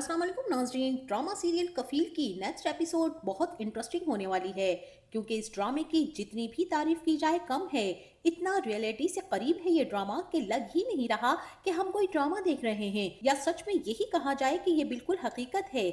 अस्सलाम वालेकुम नाज़रीन। ड्रामा सीरियल कफील की नेक्स्ट एपिसोड बहुत इंटरेस्टिंग होने वाली है, क्योंकि इस ड्रामे की जितनी भी तारीफ की जाए कम है। इतना रियलिटी से करीब है ये ड्रामा कि लग ही नहीं रहा कि हम कोई ड्रामा देख रहे हैं, या सच में यही कहा जाए कि ये बिल्कुल हकीकत है।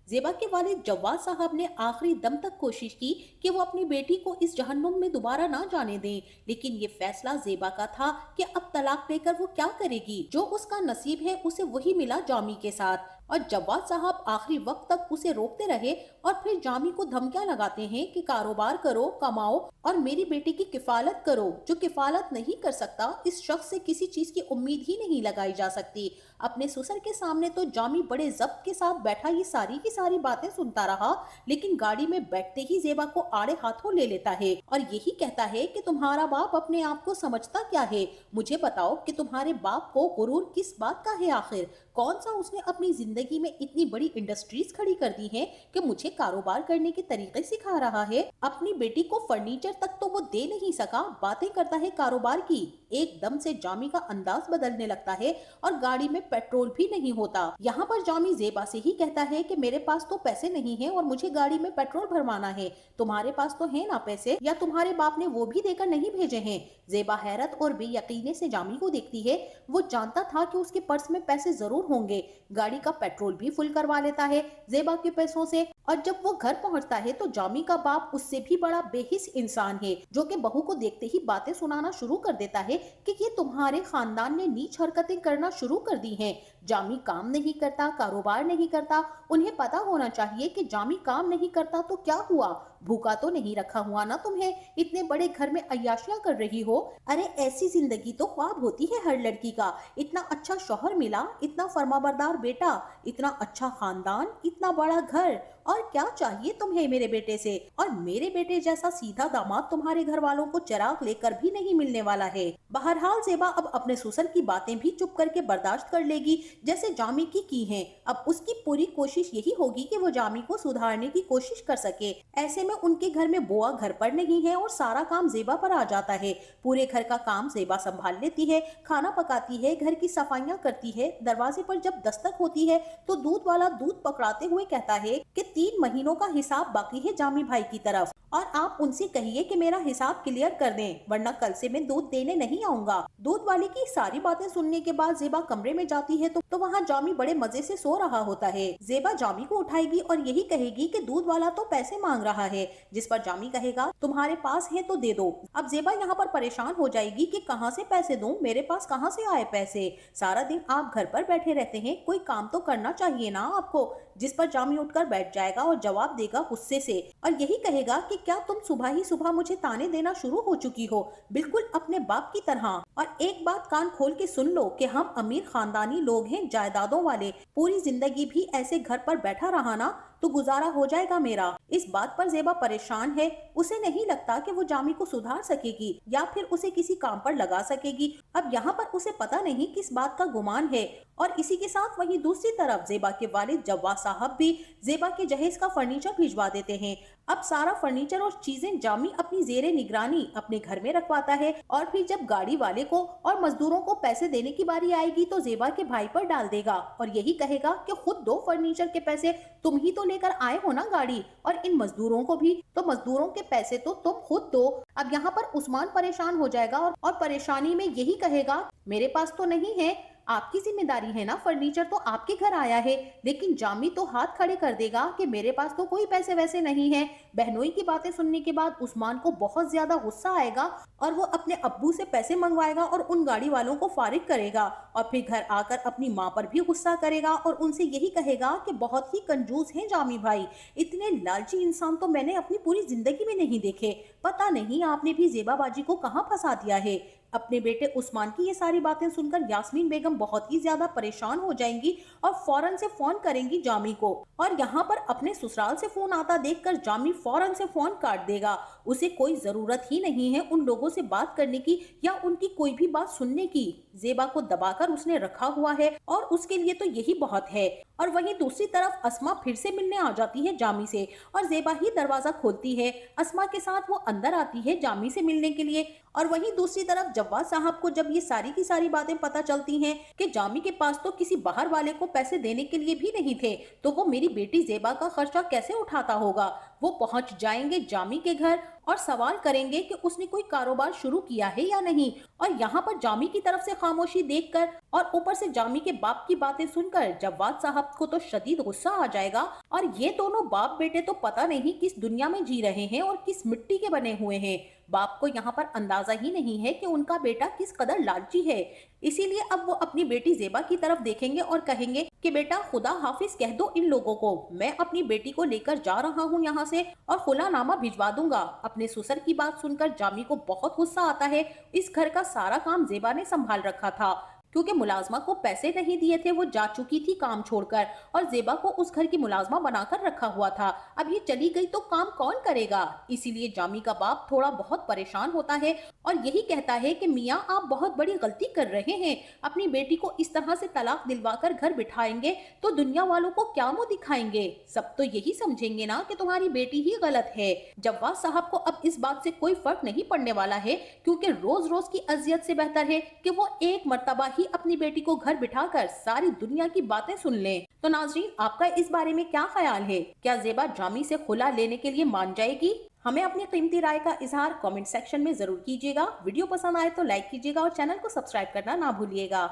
ज़ेबा के वालिद जव्वाद साहब ने आखिरी दम तक कोशिश की कि वो अपनी बेटी को इस जहन्नुम में दोबारा ना जाने दें, लेकिन ये फैसला ज़ेबा का था कि अब तलाक लेकर वो क्या करेगी। जो उसका नसीब है उसे वही मिला जामी के साथ, और जव्वाद साहब आखिरी वक्त तक उसे रोकते रहे और फिर जामी को धमकियां लगाते हैं कि कारोबार करो, कमाओ और मेरी बेटी की किफालत करो। जो किफालत नहीं कर सकता, इस शख्स से किसी चीज की उम्मीद ही नहीं लगाई जा सकती। अपने ससुर के सामने तो जामी बड़े जब्त के साथ बैठा ये सारी की सारी बातें सुनता रहा, लेकिन गाड़ी में बैठते ही ज़ेबा को आड़े हाथों ले लेता है और यही कहता है कि तुम्हारा बाप अपने आप को समझता क्या है। मुझे बताओ कि तुम्हारे बाप को गुरूर किस बात का है। आखिर कौन सा उसने अपनी जिंदगी में इतनी बड़ी इंडस्ट्रीज खड़ी कर दी है कि मुझे कारोबार करने के तरीके सिखा रहा है। अपनी बेटी को फर्नीचर तक तो वो दे नहीं सका, बातें करता है कारोबार की। एकदम से जामी का अंदाज बदलने लगता है और गाड़ी में पेट्रोल भी नहीं होता। यहाँ पर जामी ज़ेबा से ही कहता है कि मेरे पास तो पैसे नहीं है और मुझे गाड़ी में पेट्रोल भरवाना है। तुम्हारे पास तो है ना पैसे, या तुम्हारे बाप ने वो भी देकर नहीं भेजे हैं। ज़ेबा हैरत और बेयकीनी से जामी को देखती है। वो जानता था कि उसके पर्स में पैसे जरूर होंगे। गाड़ी का पेट्रोल भी फुल करवा लेता है ज़ेबा के पैसों से, और जब वो घर पहुंचता है तो जामी का बाप उससे भी बड़ा बेहिस इंसान है, जो कि बहू को देखते ही बातें सुनाना शुरू कर देता है कि ये तुम्हारे खानदान ने नीच हरकतें करना शुरू कर दी हैं। जामी काम नहीं करता, कारोबार नहीं करता। उन्हें पता होना चाहिए कि जामी काम नहीं करता तो क्या हुआ, भूखा तो नहीं रखा हुआ ना तुम्हें, इतने बड़े घर में अय्याशियां कर रही हो। अरे ऐसी जिंदगी तो ख्वाब होती है हर लड़की का। इतना अच्छा शौहर मिला, इतना फरमाबरदार बेटा, इतना अच्छा खानदान, इतना बड़ा घर, और क्या चाहिए तुम्हें मेरे बेटे से। और मेरे बेटे जैसा सीधा दामाद तुम्हारे घर वालों को चिराग लेकर भी नहीं मिलने वाला है। बहरहाल ज़ेबा अब अपने ससुर की बातें भी चुप करके बर्दाश्त कर लेगी, जैसे जामी की हैं। अब उसकी पूरी कोशिश यही होगी कि वो जामी को सुधारने की कोशिश कर सके। ऐसे में उनके घर में बुआ घर पर नहीं है और सारा काम ज़ेबा पर आ जाता है। पूरे घर का काम ज़ेबा संभाल लेती है, खाना पकाती है, घर की सफाइयां करती है। दरवाजे पर जब दस्तक होती है तो दूध वाला दूध पकड़ाते हुए कहता है कि 3 महीनों का हिसाब बाकी है जामी भाई की तरफ, और आप उनसे कहिए कि मेरा हिसाब क्लियर कर दें, वरना कल से मैं दूध देने नहीं आऊंगा। दूध वाले की सारी बातें सुनने के बाद ज़ेबा कमरे में जाती है तो वहाँ जामी बड़े मजे से सो रहा होता है। ज़ेबा जामी को उठाएगी और यही कहेगी कि दूध वाला तो पैसे मांग रहा है, जिस पर जामी कहेगा तुम्हारे पास है तो दे दो। अब ज़ेबा यहाँ पर परेशान हो जाएगी कि कहाँ से पैसे दूं, मेरे पास कहाँ से आए पैसे। सारा दिन आप घर पर बैठे रहते हैं, कोई काम तो करना चाहिए ना आपको। जिस पर जामी उठकर बैठ जाएगा और जवाब देगा गुस्से से, और यही कहेगा कि क्या तुम सुबह ही सुबह मुझे ताने देना शुरू हो चुकी हो, बिल्कुल अपने बाप की तरह। और एक बात कान खोल के सुन लो कि हम अमीर खानदानी लोग हैं, जायदादों वाले। पूरी जिंदगी भी ऐसे घर पर बैठा रहा ना तो गुजारा हो जाएगा मेरा। इस बात पर ज़ेबा परेशान है। उसे नहीं लगता कि वो जामी को सुधार सकेगी या फिर उसे किसी काम पर लगा सकेगी। अब यहाँ पर उसे पता नहीं किस बात का गुमान है। और इसी के साथ वहीं दूसरी तरफ ज़ेबा के वालिद जव्वाद साहब भी ज़ेबा के जहेज का फर्नीचर भिजवा देते हैं। अब सारा फर्नीचर और चीजें जामी अपनी जेरे निगरानी अपने घर में रखवाता है, और फिर जब गाड़ी वाले को और मजदूरों को पैसे देने की बारी आएगी तो ज़ेबा के भाई पर डाल देगा और यही कहेगा कि खुद दो, फर्नीचर के पैसे तुम ही तो लेकर आए हो ना गाड़ी, और इन मजदूरों को भी तो मजदूरों के पैसे तो तुम खुद दो। अब यहाँ पर उस्मान परेशान हो जाएगा और परेशानी में यही कहेगा मेरे पास तो नहीं है, आपकी जिम्मेदारी है ना, फर्नीचर तो आपके घर आया है। लेकिन जामी तो हाथ खड़े कर देगा कि मेरे पास तो कोई पैसे वैसे नहीं है। बहनोई की बातें सुनने के बाद उस्मान को बहुत ज्यादा गुस्सा आएगा और वो अपने अब्बू से पैसे मंगवाएगा और उन गाड़ी वालों को फारिग करेगा, और फिर घर आकर अपनी माँ पर भी गुस्सा करेगा और उनसे यही कहेगा कि बहुत ही कंजूस हैं जामी भाई, इतने लालची इंसान तो मैंने अपनी पूरी जिंदगी में नहीं देखे। पता नहीं आपने भी ज़ेबा बाजी को कहाँ फंसा दिया है। अपने बेटे उस्मान की ये सारी बातें सुनकर यास्मीन बेगम बहुत ही ज्यादा परेशान हो जाएंगी और फौरन से फोन करेंगी जामी को, और यहाँ पर अपने ससुराल से फोन आता देखकर जामी फौरन से फोन काट देगा। उसे कोई जरूरत ही नहीं है उन लोगों से बात करने की या उनकी कोई भी बात सुनने की। ज़ेबा को दबाकर उसने रखा हुआ है और उसके लिए तो यही बहुत है। और वहीं दूसरी तरफ अस्मा फिर से मिलने आ जाती है जामी से, और ज़ेबा ही दरवाजा खोलती है। अस्मा के साथ वो अंदर आती है जामी से मिलने के लिए, और वहीं दूसरी तरफ जव्वाद साहब को जब ये सारी की सारी बातें पता चलती हैं कि जामी के पास तो किसी बाहर वाले को पैसे देने के लिए भी नहीं थे, तो वो मेरी बेटी ज़ेबा का खर्चा कैसे उठाता होगा। वो पहुंच जाएंगे जामी के घर और सवाल करेंगे कि उसने कोई कारोबार शुरू किया है या नहीं। और यहाँ पर जामी की तरफ से खामोशी देखकर और ऊपर से जामी के बाप की बातें सुनकर जव्वाद साहब को तो शदीद गुस्सा आ जाएगा। और ये दोनों बाप बेटे तो पता नहीं किस दुनिया में जी रहे हैं और किस मिट्टी के बने हुए हैं। बाप को यहाँ पर अंदाजा ही नहीं है कि उनका बेटा किस कदर लालची है। इसीलिए अब वो अपनी बेटी ज़ेबा की तरफ देखेंगे और कहेंगे कि बेटा खुदा हाफिज कह दो इन लोगों को, मैं अपनी बेटी को लेकर जा रहा हूँ यहाँ से और खुलानामा भिजवा दूंगा। अपने ससुर की बात सुनकर जामी को बहुत गुस्सा आता है। इस घर का सारा काम ज़ेबा ने संभाल रखा था, क्योंकि मुलाजमा को पैसे नहीं दिए थे, वो जा चुकी थी काम छोड़कर और ज़ेबा को उस घर की मुलाजमा बनाकर रखा हुआ था। अब ये चली गई तो काम कौन करेगा। इसीलिए जामी का बाप थोड़ा बहुत परेशान होता है और यही कहता है कि मियाँ आप बहुत बड़ी गलती कर रहे हैं, अपनी बेटी को इस तरह से तलाक दिलवाकर घर बिठाएंगे तो दुनिया वालों को क्या मुंह दिखाएंगे। सब तो यही समझेंगे ना कि तुम्हारी बेटी ही गलत है। जव्वाद साहब को अब इस बात से कोई फर्क नहीं पड़ने वाला है, क्योंकि रोज रोज की अजियत से बेहतर है कि वो एक मर्तबा ही अपनी बेटी को घर बिठाकर सारी दुनिया की बातें सुन लें। तो नाज़रीन, आपका इस बारे में क्या ख्याल है? क्या ज़ेबा जामी से खुला लेने के लिए मान जाएगी? हमें अपनी कीमती राय का इजहार कमेंट सेक्शन में जरूर कीजिएगा। वीडियो पसंद आए तो लाइक कीजिएगा और चैनल को सब्सक्राइब करना ना भूलिएगा।